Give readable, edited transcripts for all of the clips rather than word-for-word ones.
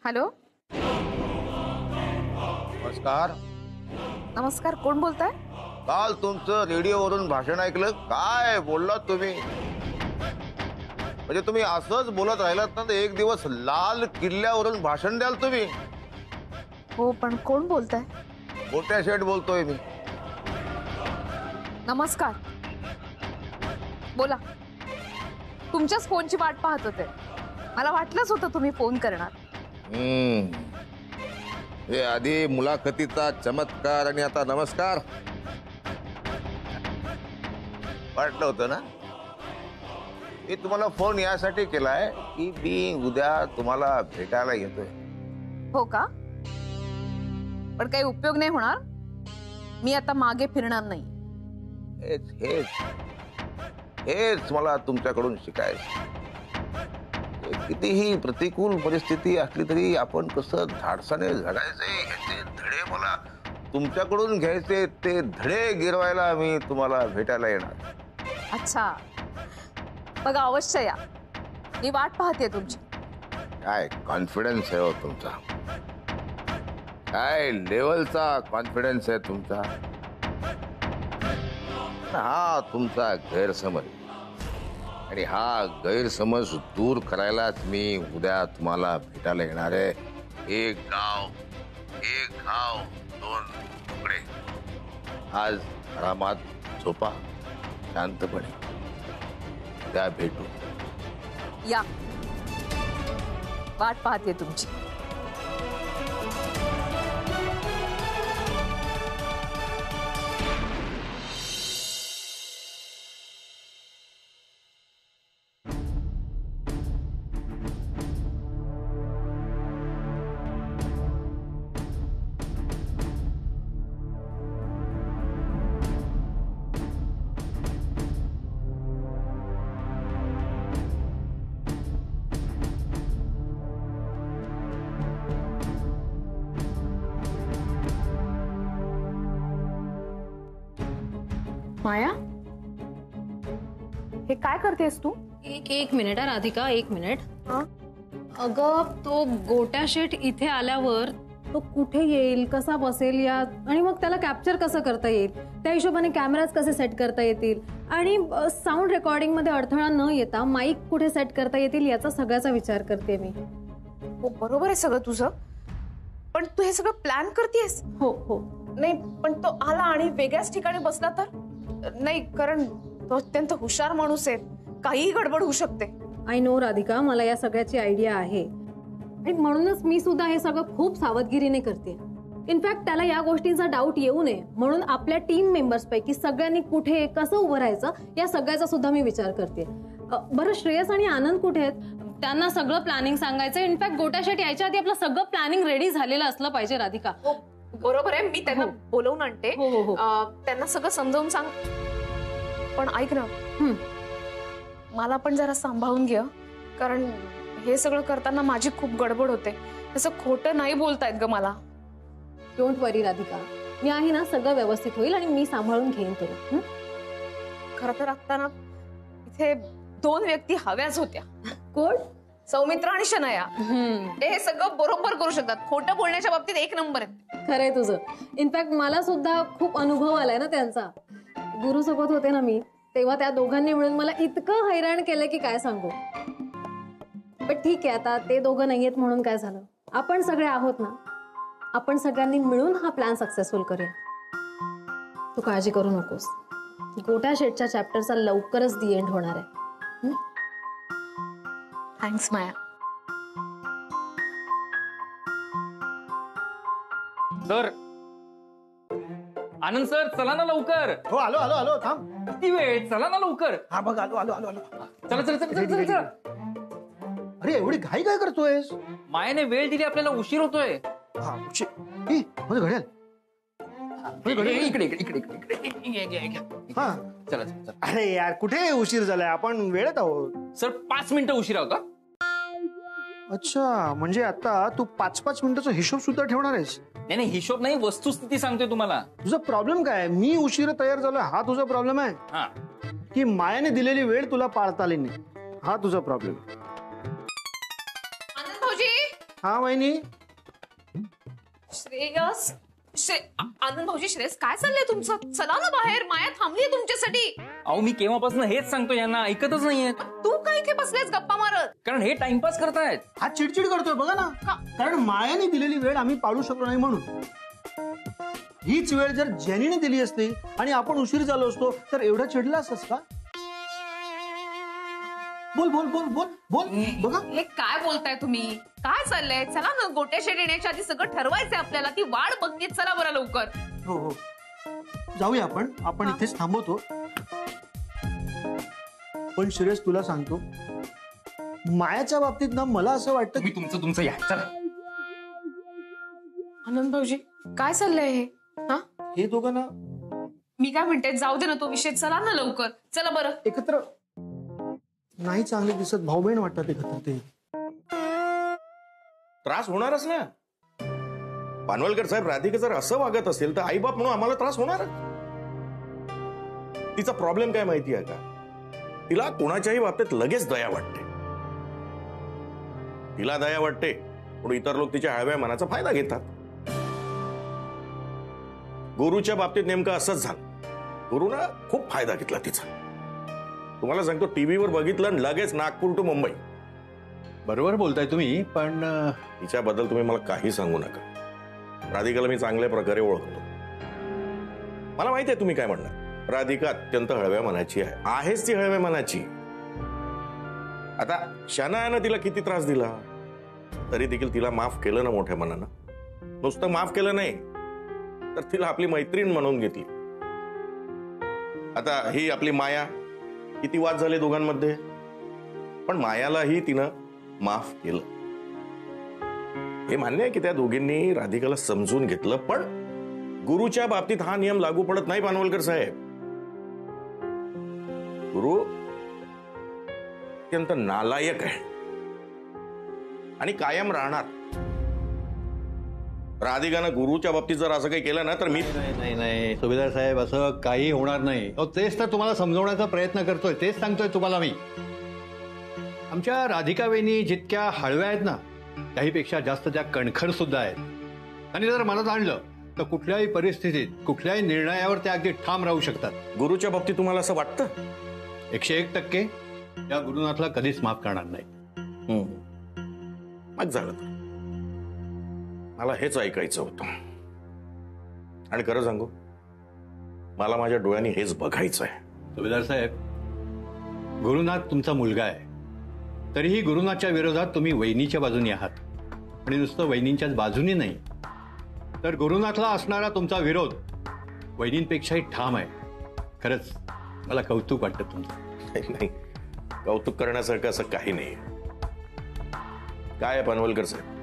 Hello. नमस्कार. नमस्कार, कोण बोलताय? काल तुमचं रेडिओवरून भाषण ऐकलं. काय बोललात तुम्ही? म्हणजे तुम्ही असंच बोलत राहिलात ना तर एक दिवस लाल किल्ल्यावरून भाषण द्याल तुम्ही. हो, पण कोण बोलताय? गोट्या शेठ बोलतोय मी. नमस्कार, बोला. तुमच्याच फोनची वाट पाहत होते. मला वाटलंच होतं तुम्ही फोन करणार. हे आधी मुलाखतीचा चमत्कार आणि आता नमस्कार. वाटलं होतं ना. मी तुम्हाला फोन यासाठी केलाय की मी उद्या तुम्हाला भेटायला येतोय. हो का? पण काही उपयोग नाही होणार. मी आता मागे फिरणार नाही. हेच हेच हेच मला तुमच्याकडून शिकायचं. कितीही प्रतिकूल परिस्थिती असली तरी आपण कसं धाडसाने जगायचे ह्याचे धडे मला तुमच्याकडून घ्यायचे. ते धडे गिरवायला मी तुम्हाला भेटायला येणार. अच्छा, बघा अवश्य या. मी वाट पाहते तुमची. काय कॉन्फिडन्स आहे हो तुमचा. काय लेवलचा कॉन्फिडन्स आहे तुमचा. हा तुमचा गैरसमज आणि हा गैरसमज दूर करायलाच मी उद्या तुम्हाला भेटायला येणार आहे. एक गाव एक घाव दोन तुकडे. आज आरामात झोपा शांतपणे. उद्या भेटू. या, वाट पाहते तुमची. माया, हे काय करतेस तू? एक मिनिट राधिका, एक मिनिट. अगं, तो गोट्या शेठ इथे आल्यावर तो कुठे येईल, कसा बसेल या, आणि मग त्याला कॅप्चर कसं करता येईल, त्या हिशोबाने कॅमेराज कसे सेट करता येतील आणि साऊंड रेकॉर्डिंग मध्ये अडथळा न येता माईक कुठे सेट करता येतील याचा सगळ्याचा विचार करते मी. हो, बरोबर आहे सगळं तुझं, पण तू हे सगळं प्लॅन करतेस? हो हो. नाही, पण तो आला आणि वेगळ्याच ठिकाणी बसला तर नाही, कारण तो अत्यंत हुशार माणूस आहे. काहीही गडबड होऊ शकते. आय नो राधिका, मला या सगळ्याची आयडिया आहे आणि म्हणूनच मी सुद्धा हे सगळं खूप सावधगिरीने करते. इनफॅक्ट त्याला या गोष्टींचा डाऊट येऊ नये म्हणून आपल्या टीम मेंबर्स पैकी सगळ्यांनी कुठे कसं उभं राहायचं या सगळ्याचा सुद्धा मी विचार करते. बरं, श्रेयस आणि आनंद कुठे आहेत? त्यांना सगळं प्लॅनिंग सांगायचं. इनफॅक्ट गोट्या शेठ यायच्या आधी आपलं सगळं प्लॅनिंग रेडी झालेलं असलं पाहिजे राधिका. बरोबर आहे, मी त्यांना बोलवून आणते. त्यांना सगळं समजावून सांग. पण ऐक ना, मला पण जरा सांभाळून घे, कारण हे सगळं करताना माझी खूप गडबड होते. तसं खोटं नाही बोलतायत ग मला. डोंट वरी राधिका, मी आहे ना, सगळं व्यवस्थित होईल आणि मी सांभाळून घेईन तुला. खरं तर आता ना इथे दोन व्यक्ती हव्याच होत्या. कोण? सौमित्र आणि शनया. ते हे सगळं बरोबर करू शकतात. खोटं बोलण्याच्या बाबतीत एक नंबर आहेत. खरंय तुझं. इनफॅक्ट मला सुद्धा खूप अनुभव आलाय ना त्यांचा. गुरु सोबत होते ना मी, तेव्हा त्या दोघांनी मिळून मला इतकं हैराण केलं की काय सांगू. पण ठीक आहे, आता ते दोघं नाहीयेत म्हणून काय झालं. आपण सगळे आहोत ना, आपण सगळ्यांनी मिळून हा प्लॅन सक्सेसफुल करूया. तू काळजी करू नकोस. गोट्या शेठच्या चॅप्टरचा लवकरच दी एंड होणार आहे. थँक्स माया. सर, आनंद सर, चला ना लवकर. हो, आलो आलो आलो. थांब, किती वेळ? चला ना लवकर. हा बघ, आलो आलो आलो आलो. चला चला चला चला चला. अरे, एवढी घाई काय करतोयस? मायाने वेळ दिली, आपल्याला उशीर होतोय. हा, माझं घड्याल. इकडे इकडे इकडे इकडे. हा, चला चला. अरे यार, कुठे उशीर झालाय? आपण वेळेत आहोत. सर, 5 मिनिटं उशिरा होता. अच्छा, म्हणजे आता तू 5-5 मिनिटाचा हिशोब सुद्धा ठेवणार आहेस? नाही नाही, हिशोब नाही, वस्तुस्थिती सांगतोय तुम्हाला. तुझा प्रॉब्लेम काय? मी उशीर तयार झालोय हा तुझा प्रॉब्लेम आहे? हा, की मायाने दिलेली वेळ तुला पाळता आली नाही हा तुझा प्रॉब्लेम? आनंद भाऊजी, हा वहिनी. श्रेयस आनंद भाऊजी, श्रेयस काय चाललंय तुमचं? चला ना बाहेर, माया थांबलीये तुमच्यासाठी. अहो मी केव्हापासून हेच सांगतो यांना, ऐकतच नाहीये. तू काय इथे बसलेस गप्पा मारत? कारण हे टाइमपास करतायत. हा चिडचिड करतोय बघा ना. कारण मायाने दिलेली वेळ आम्ही पाळू शकलो नाही म्हणून. हीच वेळ जर जेनीने दिली असती आणि आपण उशीर झालो असतो तर एवढा चिडला असतास का? बोल बोल बोल बोल बोल. बघा हे काय बोलताय तुम्ही? काय चाललंय? चला ना, गोट्या शेड येण्याच्या आधी सगळं ठरवायचंय आपल्याला. ती वाट बघतीत, चला बरं लवकर. हो हो जाऊया आपण इथेच थांबवतो. पण श्रेयस तुला सांगतो, मायाच्या बाबतीत ना मला असं वाटतं की तुम्ही तुमचं या, चला. आनंद भाऊजी काय चाललंय हे? हा, हे दोघं ना मी काय म्हणते, जाऊ दे ना तो विषय. चला ना लवकर, चला बरं. एकत्र नाही चांगले दिसत. भाऊ बहीण वाटतात एकत्र ते. त्रास होणारच ना. पानवलकर साहेब, राधिका जर असं वागत असेल तर आईबाप म्हणून आम्हाला त्रास होणारच. तिचा प्रॉब्लेम काय माहितीये का? तिला कोणाच्याही बाबतीत लगेच दया वाटते. तिला दया वाटते पण इतर लोक तिच्या हळव्या मनाचा फायदा घेतात. गुरुच्या बाबतीत नेमकं असंच झालं. गुरुनं खूप फायदा घेतला तिचा. तुम्हाला सांगतो, टीव्हीवर बघितलं आणि लगेच नागपूर टू मुंबई. बरोबर बोलताय तुम्ही, पण तिच्याबद्दल तुम्ही मला काही सांगू नका. राधिकाला मी चांगल्या प्रकारे ओळखतो. मला माहिती आहे तुम्ही काय म्हणणार. राधिका अत्यंत हळव्या मनाची आहेच ती हळव्या मनाची. आता शनायानं तिला किती त्रास दिला तरी देखील तिला माफ केलं ना मोठ्या मनानं. नुसतं माफ केलं नाही तर तिला आपली मैत्रीण म्हणून घेतली. आता ही आपली माया, किती वाद झाले दोघांमध्ये, पण मायालाही तिनं माफ केलं. हे मान्य आहे की त्या दोघींनी राधिकाला समजून घेतलं. पण गुरुच्या बाबतीत हा नियम लागू पडत नाही पानवलकर साहेब. गुरु अत्यंत नालायक आहे आणि कायम राहणार. राधिकानं गुरुच्या बाबतीत जर असं काही केलं ना तर मी नाही नाही सुभेदार साहेब, असं काही होणार नाही. तेच तर तुम्हाला समजवण्याचा प्रयत्न करतोय, तेच सांगतोय तुम्हाला मी. आमच्या राधिका वहिनी जितक्या हळव्या आहेत ना, त्याहीपेक्षा जास्त त्या कणखर सुद्धा आहेत. आणि जर मनात आणलं तर कुठल्याही परिस्थितीत, कुठल्याही निर्णयावर त्या अगदी ठाम राहू शकतात. गुरुच्या बाबतीत तुम्हाला असं वाटतं? 101% त्या गुरुनाथला कधीच माफ करणार नाही. मग झालं तर. मला हेच ऐकायचं होतं. आणि खरं सांगू, मला माझ्या डोळ्यांनी हेच बघायचं आहे. सुभेदार साहेब, गुरुनाथ तुमचा मुलगा आहे, तरीही गुरुनाथच्या विरोधात तुम्ही वहिनीच्या बाजूने आहात. आणि नुसतं वहिनींच्याच बाजूने नाही, तर गुरुनाथला असणारा तुमचा विरोध वहिनींपेक्षाही ठाम आहे. खरंच मला कौतुक वाटतं तुमचं. नाही, कौतुक करण्यासारखं असं काही नाही. काय आहे पानवलकर साहेब,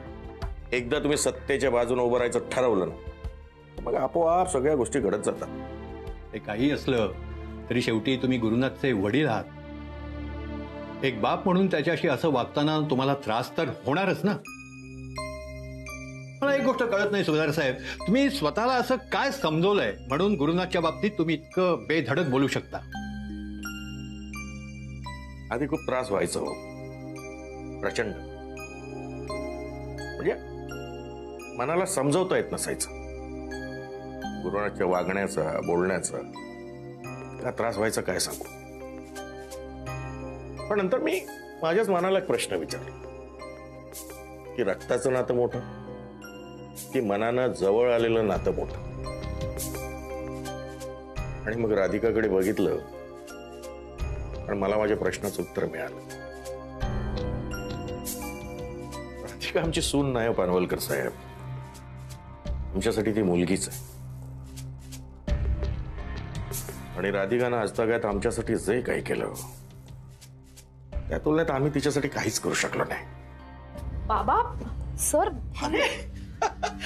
एकदा तुम्ही सत्तेच्या बाजूने उभं राहायचं ठरवलं ना मग आपोआप सगळ्या गोष्टी घडत जातात. ते काही असलं तरी शेवटी तुम्ही गुरुनाथचे वडील आहात. एक बाप म्हणून त्याच्याशी असं वागताना तुम्हाला त्रास तर होणारच ना. मला एक गोष्ट कळत नाही सुभेदार साहेब, तुम्ही स्वतःला असं काय समजवलंय म्हणून गुरुनाथच्या बाबतीत तुम्ही इतकं बेधडक बोलू शकता? आधी खूप त्रास व्हायचा हो, प्रचंड. म्हणजे मनाला समजवता येत नसायचं. गुरुनाथच्या वागण्याचा, बोलण्याचा का त्रास व्हायचा काय सांगू. पण नंतर मी माझ्याच मनाला एक प्रश्न विचारला की रक्ताचं नातं मोठं की मनानं जवळ आलेलं नातं मोठं. आणि मग राधिकाकडे बघितलं आणि मला माझ्या प्रश्नाचं उत्तर मिळालं. राधिका आमची सून नाही हो पानवलकर साहेब, आमच्यासाठी ती मुलगीच आहे. आणि राधिकानं आजतागायत आमच्यासाठी जे काही केलं त्या तुलनेत आम्ही तिच्यासाठी काहीच करू शकलो नाही. बाबा सर,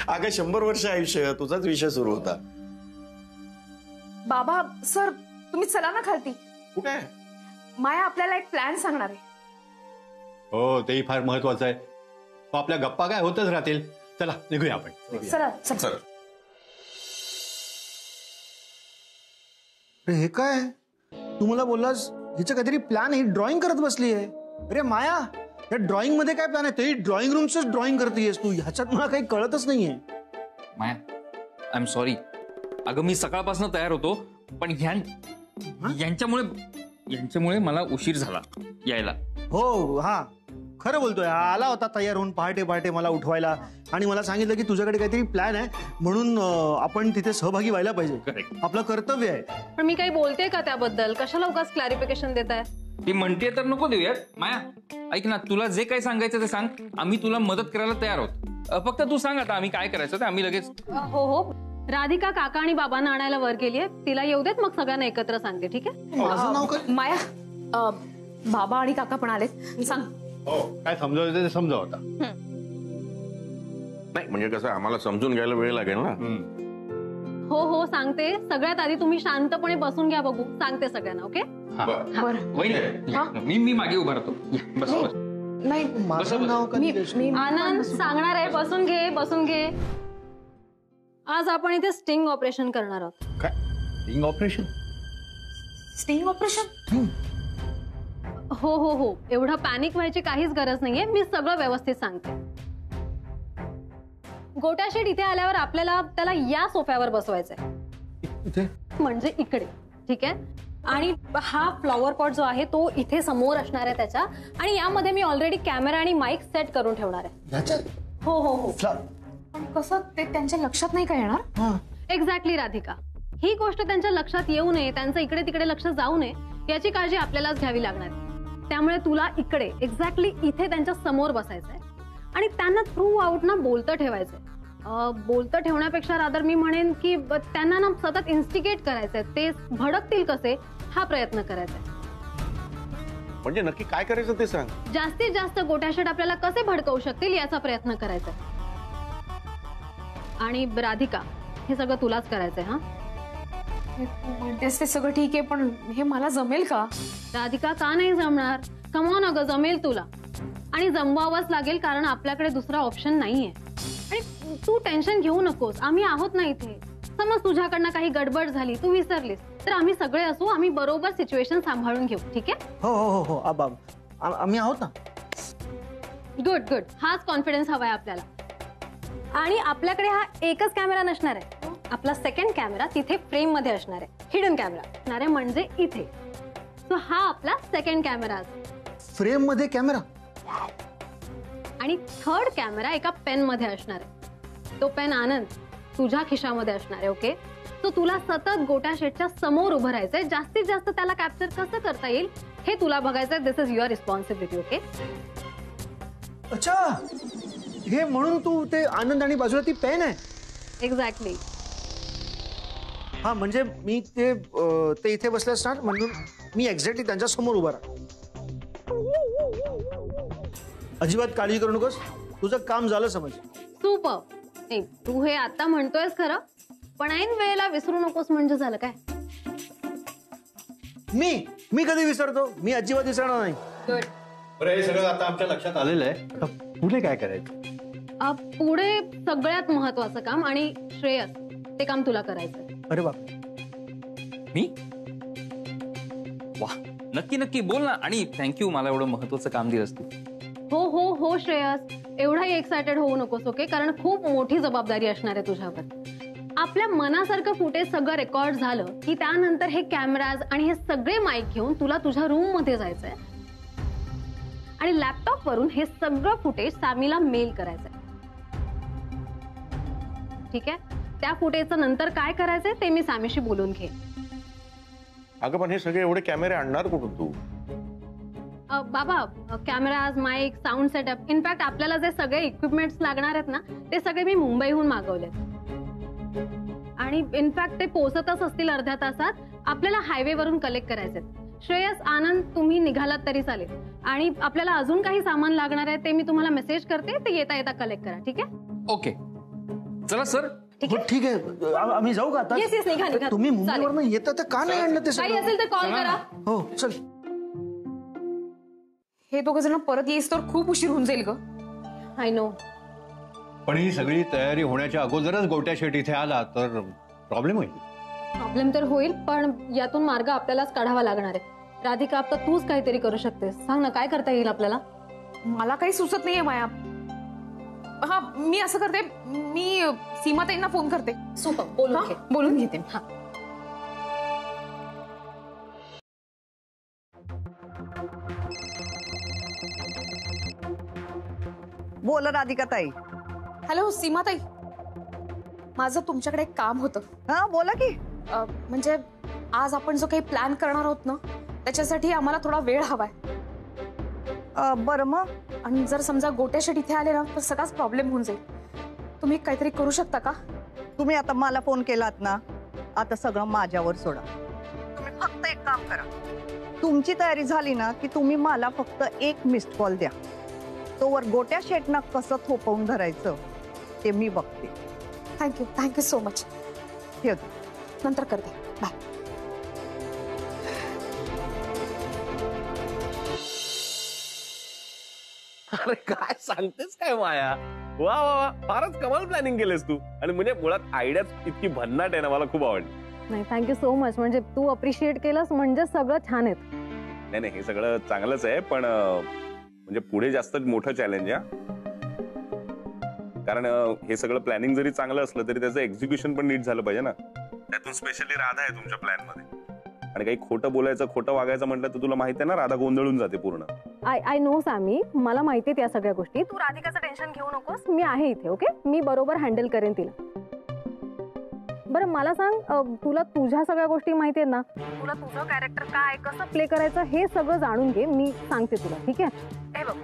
अगं 100 वर्ष आयुष्य, तुझाच विषय सुरू होता. बाबा सर, तुम्ही चला ना खालती. कुठे आहे? माया आपल्याला एक प्लॅन सांगणार आहे. हो, तेही फार महत्वाचं आहे. आपल्या गप्पा काय होतच राहतील. चला निघूया आपण. चला चला. चल. अरे हे काय, तू मला बोललास हिचं काहीतरी प्लॅन, ही ड्रॉइंग करत बसली आहे. अरे माया, त्या ड्रॉइंग मध्ये काय प्लॅन आहे? तरी ड्रॉइंग रूमच ड्रॉइंग करतेयस तू, ह्याच्यात मला काही कळतच नाहीये. माया आय एम सॉरी. अगं मी सकाळपासून तयार होतो, पण यांच्यामुळे मला उशीर झाला यायला. हो हा खरं बोलतोय. आला होता तयार होऊन पहाटे पहाटे मला उठवायला आणि मला सांगितलं की तुझ्याकडे काहीतरी प्लॅन आहे म्हणून आपण तिथे सहभागी व्हायला पाहिजे. Correct. आपलं कर्तव्य आहे. पण मी काही बोलते का त्याबद्दल? कशाला उगाच क्लॅरिफिकेशन देत आहे? ती म्हणते तर नको देऊयात. माया ऐक ना, तुला जे काही सांगायचं ते सांग. आम्ही तुला मदत करायला तयार आहोत. फक्त तू सांग आता आम्ही काय करायचं ते आम्ही लगेच. हो हो, राधिका काका आणि बाबांना आणायला वर गेली आहे. तिला येऊ देत, मग सगळ्यांना एकत्र सांगते. ठीक आहे? माझं नाव काय? माया बाबा आणि काका पण आलेत. सांग. हो काय समजावलं ते समजाव आता. नाही म्हणजे कसं आम्हाला समजून घ्यायला वेळ लागेल ना. हो हो सांगते. सगळ्यात आधी तुम्ही शांतपणे बसून घ्या, बघू. सांगते सगळ्यांना. ओके? बरं. वहिनी मी मागे उभा राहतो. बस बस. नाही माझं नाव कधी मी आनंद सांगणार आहे. बसून घे, बसून घे. आज आपण इथे स्टिंग ऑपरेशन करणार आहोत. काय रिंग ऑपरेशन? Sting operation? हो हो हो, एवढं पॅनिक व्हायची काहीच गरज नाहीये. मी सगळं व्यवस्थित सांगते. गोट्या शेट इथे आल्यावर आपल्याला त्याला या सोफ्यावर बसवायचंय, म्हणजे इकडे. ठीक आहे? आणि हा फ्लॉवर पॉट जो आहे तो इथे समोर असणार आहे त्याच्या. आणि यामध्ये मी ऑलरेडी कॅमेरा आणि माईक सेट करून ठेवणार आहे. हो हो हो. पण कसं ते त्यांच्या लक्षात नाही का येणार? एक्झॅक्टली राधिका, ही गोष्ट त्यांच्या लक्षात येऊ नये, त्यांचं इकडे तिकडे लक्ष जाऊ नये याची काळजी आपल्यालाच घ्यावी लागणार. त्यामुळे तुला इकडे एक्झॅक्टली इथे त्यांच्या समोर बसायचंय आणि त्यांना थ्रू आउट ना बोलतं ठेवायचंय. बोलतं ठेवण्यापेक्षा रादर मी म्हणेन की त्यांना ना सतत इन्स्टिगेट करायचंय. ते भडकतील कसे हा प्रयत्न करायचा. म्हणजे नक्की काय करायचं ते सांग. जास्तीत जास्त गोट्याशेट आपल्याला कसे भडकवू शकतील याचा प्रयत्न करायचा. आणि राधिका, हे सगळं तुलाच करायचंय. हा म्हणतेस ते सगळं ठीक आहे, पण हे मला जमेल का? राधिका, का नाही जमणार? कमॉन अगं, जमेल तुला. आणि जमवावंच लागेल, कारण आपल्याकडे दुसरा ऑप्शन नाहीये. आणि तू टेन्शन घेऊ नकोस, आम्ही आहोत ना इथे. समज तुझ्याकडनं काही गडबड झाली, तू विसरलीस, तर आम्ही सगळे असू. आम्ही बरोबर सिच्युएशन सांभाळून घेऊ. ठीक आहे? हो हो हो हो आबाब, आम्ही आहोत ना. Good good. हाच कॉन्फिडन्स हवाय आपल्याला. आणि आपल्याकडे हा एकच कॅमेरा नसणार आहे. आपला सेकंड कॅमेरा तिथे फ्रेम मध्ये असणार आहे. हिडन कॅमेरा असणार आहे, म्हणजे इथे. सो हा आपला सेकंड कॅमेरा. फ्रेम मध्ये कॅमेरा? आणि थर्ड कॅमेरा एका पेन मध्ये असणार आहे. तो पेन आनंद तुझ्या खिशामध्ये असणार आहे. ओके? तो तुला सतत गोट्या शेटच्या समोर उभं राहायचंय. जास्तीत जास्त त्याला कॅप्चर कसं करता येईल हे तुला बघायचंय. दिस इज युअर रिस्पॉन्सिबिलिटी. ओके? अच्छा, हे म्हणून तू ते आनंद आणि बाजूला ती पेन आहे. एक्झॅक्टली. हा म्हणजे मी ते इथे बसले असणार, म्हणून मी एक्झॅक्टली त्यांच्या समोर उभा राहा. अजिबात काळजी करू नकोस, तुझं काम झालं समज. सुपर. नाही, तू हे आता म्हणतोयस खरं, पण ऐन वेळेला विसरू नकोस म्हणजे झालं काय? मी कधी विसरतो? मी अजिबात विसरणार नाही. गुड. बरं, हे सगळं आता आमच्या लक्षात आलेलं आहे. आता पुढे काय करायचं? पुढे सगळ्यात महत्वाचं काम, आणि श्रेयस, ते काम तुला करायचं. अरे बाप, मी? वा, नक्की नक्की बोल ना. आणि थँक्यू, मला एवढं महत्वाचं काम दिलंस तू. हो हो हो श्रेयस, एवढाही एक्सायटेड होऊ नकोस. ओके? कारण खूप मोठी जबाबदारी असणार आहे तुझ्यावर. आपल्या मनासारखं फुटेज सगळं रेकॉर्ड झालं की त्यानंतर हे कॅमेराज आणि हे सगळे माईक घेऊन तुला तुझ्या रूम मध्ये जायचंय आणि लॅपटॉप वरून हे सगळं फुटेज सामीला मेल करायचंय. ठीक आहे? त्या फुटेजचं नंतर काय करायचंय ते मी सामीशी बोलून घे. अगं पण हे सगळे एवढे कॅमेरे आणणार कुठून तू? बाबा, cameras, mic, sound setup, in fact आपल्याला जे सगळे इक्विपमेंट्स लागणार आहेत ना, ते सगळे मी मुंबईहून मागवलेत. आणि इनफॅक्ट ते पोहोचतच असतील अर्ध्या तासात. आपल्याला हायवे वरून कलेक्ट करायचे. श्रेयस, आनंद, तुम्ही निघालात तरी चालेल. आणि आपल्याला अजून काही सामान लागणार आहे ते मी तुम्हाला मेसेज करते, ते येता येता कलेक्ट करा. ठीक आहे? ओके, चला सर. ठीक आहे. आम्ही जाऊ का आता? येस येस, निघा निघा. तुम्ही मुंबईवरून येता तर का नाही आणलं ते काही सगळं? असेल तर कॉल करा. हो चल. हे दोघं जण परत येईस तर खूप उशीर होऊन जाईल ग. I know. पण ही सगळी तयारी होण्याच्या अगोदरच गोट्या शेट इथे आला तर प्रॉब्लेम होईल. प्रॉब्लेम तर होईल, पण यातून मार्ग आपल्यालाच काढावा लागणार आहे. राधिका, आता तूच काहीतरी करू शकतेस. सांग ना, काय करता येईल आपल्याला? मला काही सुचत नाहीये माया. हा, मी असं करते, मी सीमाताईंना फोन करते. सुपर, बोलून घेते. हा. बोल राधिका ताई. हॅलो सीमाताई, माझं तुमच्याकडे एक काम होतं. हा बोला की. म्हणजे आज आपण जो काही प्लॅन करणार आहोत ना, त्याच्यासाठी आम्हाला थोडा वेळ हवाय. बरं मग. आणि जर समजा गोट्या शेट इथे आले ना तर सगळाच प्रॉब्लेम होऊन जाईल. तुम्ही काहीतरी करू शकता का? तुम्ही आता मला फोन केलात ना, आता सगळं माझ्यावर सोडा. तुम्ही फक्त एक काम करा, तुमची तयारी झाली ना की तुम्ही मला फक्त एक मिस्ड कॉल द्या. तोवर गोट्या शेटना कसं थोपवून धरायचं ते मी बघते. Thank you so much. ठेवते. नंतर करते. बाय. अरे काय सांगतेस काय माया, वा वा वा, फारच कमाल प्लॅनिंग केलेस तू. आणि म्हणजे मुळात आयडियाच इतकी भन्नाट आहे ना, मला खूप आवडली. नाही, थँक्यू सो मच. म्हणजे तू अप्रिशिएट केलंस म्हणजे सगळं छान आहे. नाही हे सगळं चांगलंच आहे, पण म्हणजे पुढे जास्त मोठं चॅलेंज आहे. कारण हे सगळं प्लॅनिंग जरी चांगलं असलं तरी त्याचं एक्झिक्युशन पण नीट झालं पाहिजे ना. त्यातून स्पेशली राधा आहे तुमच्या प्लॅन मध्ये. आणि काही खोटं बोलायचं, खोटं वागायचं म्हटलं तर तुला माहिती आहे ना, राधा गोंधळून जाते पूर्ण. आय नो सॅमी, मला माहिती आहे त्या सगळ्या गोष्टी. तू राधिकाचं टेन्शन घेऊ नकोस, मी आहे इथे. ओके, मी बरोबर हँडल करेन तिला. बरं मला सांग, तुला तुझ्या सगळ्या गोष्टी माहिती आहेत ना? तुला तुझं कॅरेक्टर काय, कसं प्ले करायचं हे सगळं जाणून घे. मी सांगते तुला, ठीक आहे? हे बघ,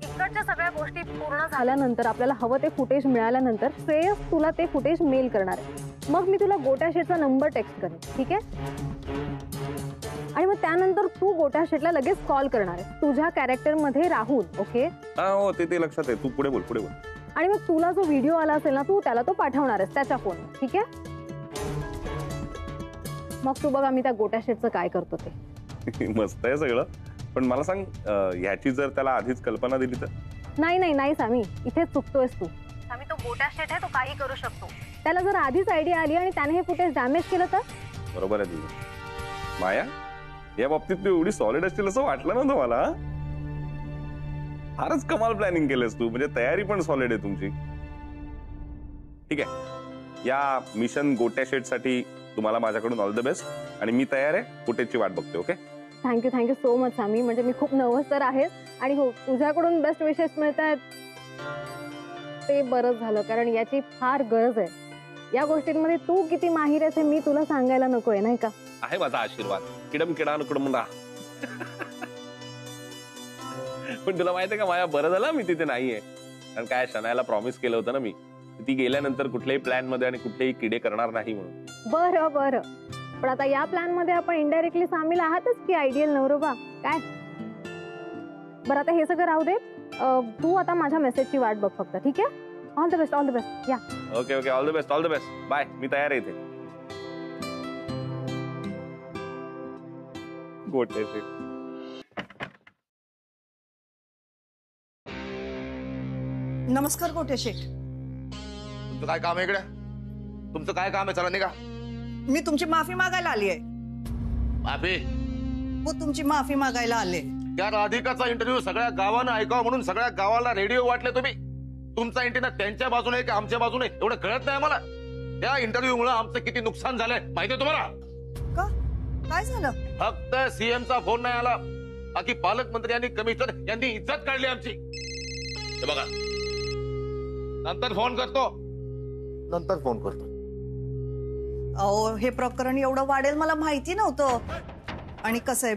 इकडच्या सगळ्या गोष्टी पूर्ण झाल्यानंतर, आपल्याला हवं ते फुटेज मिळाल्यानंतर श्रेयस तुला ते फुटेज मेल करणार आहे. मग मी तुला गोट्या शेटचा नंबर टेक्स्ट करेन, ठीक आहे? आणि मग त्यानंतर तू गोट्या शेटला लगेच कॉल करणार आहे तुझ्या कॅरेक्टर मध्ये राहुल. ओके? हो, ते लक्षात आहे. तू पुढे बोल. आणि मग तुला जो व्हिडिओ आला असेल ना, तू त्याला तो पाठवणार आहेस त्याच्या फोन, ठीक आहे? मग तू बघ आम्ही त्या गोट्या शेटचं काय करतो ते. मस्त आहे सगळं, पण मला सांग, ह्याची जर त्याला आधीच कल्पना दिली तर? नाही सामी, इथेच चुकतोयस तू. सामी, तो गोट्या शेट आहे, तो काही करू शकतो. त्याला जर आधीच आयडिया आली आणि त्याने हे फुटेज डॅमेज केलं तर? बरोबर आहे तुझं माया. या बाबतीत तू एवढी सॉलिड असतील असं वाटलं नव्हतं मला. फारच कमाल प्लॅनिंग केलंस तू. म्हणजे तयारी पण सॉलिड आहे तुमची. ठीक आहे, या मिशन गोट्या शेट साठी तुम्हाला माझ्याकडून ऑल द बेस्ट. आणि मी तयार आहे, फुटेजची वाट बघते. Okay? Thank you so much Sami. म्हणजे मी खूप नर्वस तर आहेस. आणि हो, तुझ्याकडून बेस्ट विशेष मिळत आहेत ते बरंच झालं, कारण याची फार गरज आहे. या गोष्टींमध्ये तू किती माहिर आहेस हे मी तुला सांगायला नकोय, नाही का? आहे माझा आशीर्वाद. किडम राहा. पण तुला माहितीये का माया, बरं झालं मी तिथे नाहीये. कारण काय, शनायाला प्रॉमिस केलं होतं ना मी, ती गेल्यानंतर कुठल्याही प्लॅन मध्ये आणि कुठलेही किडे करणार नाही म्हणून. बरं, पण आता या प्लॅन मध्ये आपण इनडायरेक्टली सामील आहातच की आयडियल नवरोबा. काय बरं, आता हे सगळं राहू दे. तू आता माझ्या मेसेजची वाट बघ फक्त, ठीक आहे? All the best. या. Okay, all the best. Bye. मी तयार आहे इथे. गोटे शेट. नमस्कार गोट्या शेट. तुमचं काय काम आहे इकडे? तुमचं काय काम आहे? चला निघा. मी तुमची माफी मागायला आली आहे. माफी? हो, तुमची माफी मागायला आले. त्या राधिकाचा इंटरव्ह्यू सगळ्या गावानं ऐकावं म्हणून सगळ्या गावाला रेडिओ वाटले तुम्ही. तुमचा इंटरव्ह्यू त्यांच्या बाजूने की आमच्या बाजूने एवढं कळत नाही मला. त्या इंटरव्ह्यू मुळे आमचं किती नुकसान झालंय माहितीये तुम्हाला? का? काय झालं? फक्त सीएमचा फोन नाही आला, बाकी पालकमंत्री आणि कमिशनर यांनी इज्जत काढली आमची. हे बघा, नंतर फोन करतो. अहो, हे प्रकरण एवढं वाढेल मला माहिती नव्हतं. आणि कसं आहे,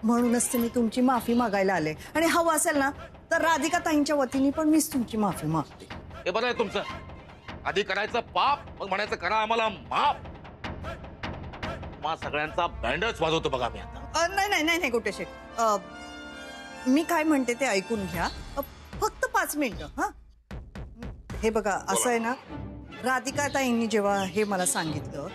म्हणूनच मी तुमची माफी मागायला आले. आणि हवं असेल ना तर राधिका ताईंच्या वतीने पण मीच तुमची माफी मागते. हे बरं आहे तुमचं. आधी करायचं पाप, मग म्हणायचं करा आम्हाला माफ. सगळ्यांचा बँडच वाजवतो बघा मी आता. नाही गोट्या शेट, मी काय म्हणते ते ऐकून घ्या. फक्त 5 मिनिटं. हा, हे बघा, असं आहे ना, राधिका ताईंनी जेव्हा हे मला सांगितलं